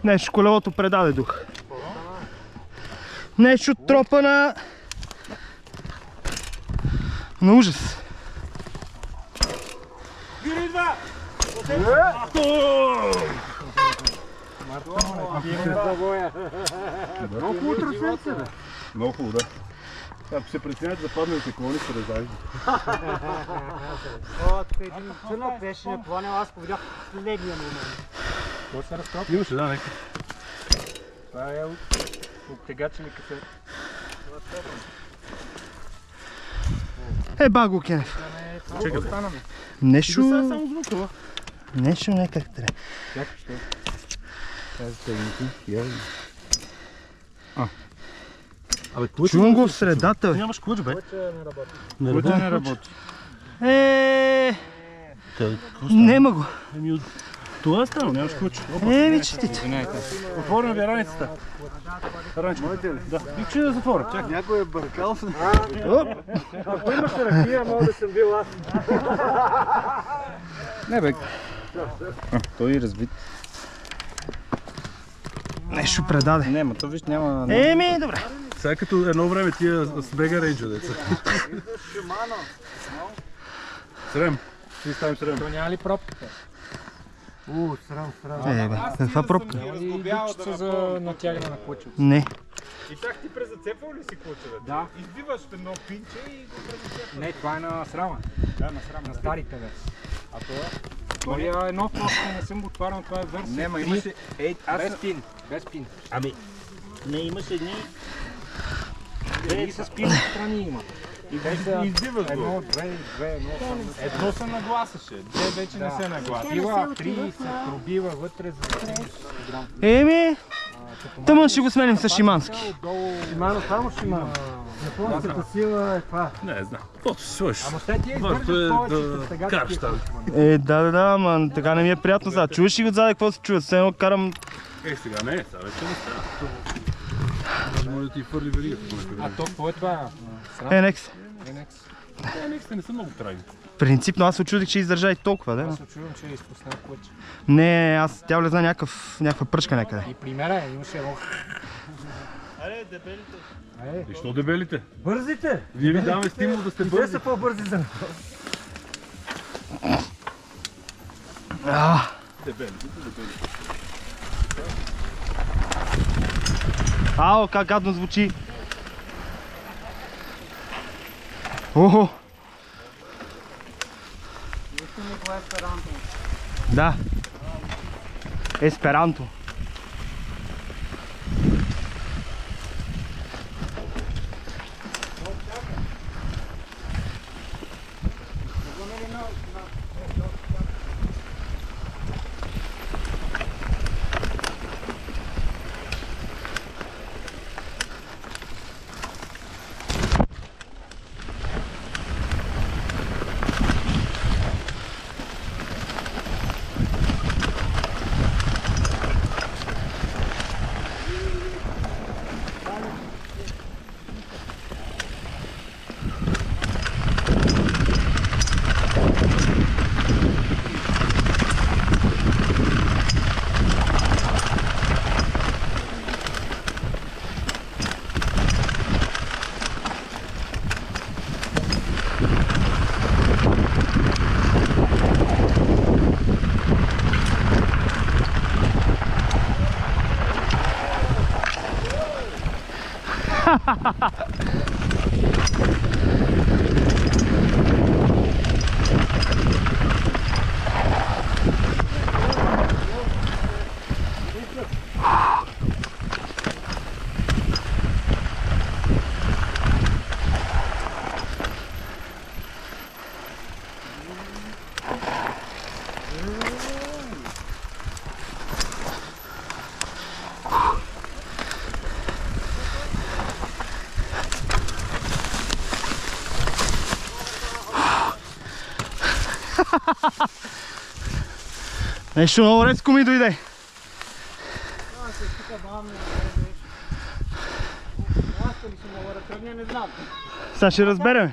Нещо колелото предаде дух. Нещо тропа на ужас. Много хубаво трасенце, бе. Много хубаво, да. Ако се преценят да паднете, колони се разажда. Един цънък беше ме планил, аз повидях следния момент. Какво се разтропи? Имаше, да, нека. Това е обтегачен и кафе. Баго, Кенев. Чекай, Нещо... само звука. Нещо не как трябва. Чакай, що? Тази тъгники. Абе, ключ? Чувам го в средата, бе. Нямаш ключ, бе. Ключа не работи. Нема го. Еми от това е станало, нямаш ключ. Четите. Отворена ви раницата. Раничка. Да. Пикче да затворя. Чакай. Някой е бъркал с... Ако имаше ракия, мога да съм бил аз. Не, бе. Той е разбит. Нещо предаде. Не, ма то виж няма... Добре. Сега като едно време тия с Мега Рейнджа деца. Срем. Си ставим срем. То няма ли пробките? Срам. Каква пробка? Няма ли дупчица за натягане на клъчето? Не. И чак ти презацепвал ли си клъчевете? Да. Избиваш едно пинче и го презацепваш. Не, това е на срама. Да, на срам. На старите вече. А това? Втория едно просто не съм го отварял, това е версия. Не, ма имаше... Без пин. Без пин. Ами... Не, имаше едни... И с пин страни има. Избиваш го. Едно, две, Едно се нагласеше, две вече не се нагласеше. Пила, три се пробива вътре за 30 грам. Тъмън ще го сменим с Шимански. Шимано, само Шимано. Японската сила е това. Не знам. Какво си свършиш? Ама те ти Важното е издържат повече да сега. караш тази. Да, ама така не ми е приятно сега. Чуваш ли го отзаде какво се чува? Все едно карам... Сега не, сега вече не става. Може да ти фърли веригата. А то какво е това? Енекс. Енексите не са много трайни. Принципно аз се очудих, че издържа и толкова, да? Аз се чувам, че е изпуснал клъч. Не, аз тя влезна някаква пръчка някъде. И при мен имаше едно. И що дебелите? Бързите! Вие ви даваме стимул да сте Те бързи. са по-бързи за нас. Ао, как гадно звучи. Охо. Да. Есперанто. Нещо много резко ми дойде. Сега ще разберем.